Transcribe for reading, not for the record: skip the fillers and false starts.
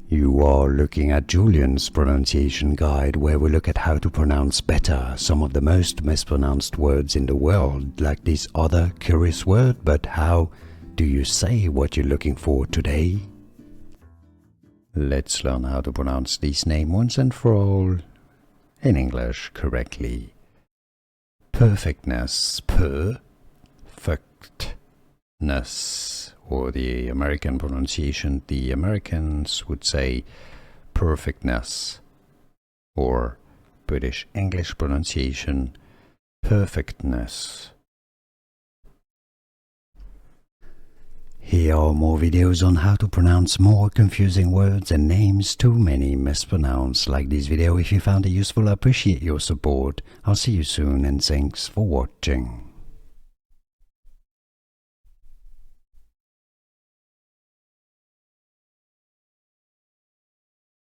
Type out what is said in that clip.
You are looking at Julian's pronunciation guide, where we look at how to pronounce better some of the most mispronounced words in the world, like this other curious word. But how do you say what you're looking for today? Let's learn how to pronounce this name once and for all in English correctly. Perfectness, perfectness, or the American pronunciation, the Americans would say perfectness, or British English pronunciation, perfectness. Here are more videos on how to pronounce more confusing words and names too many mispronounced. Like this video if you found it useful. I appreciate your support. I'll see you soon and thanks for watching.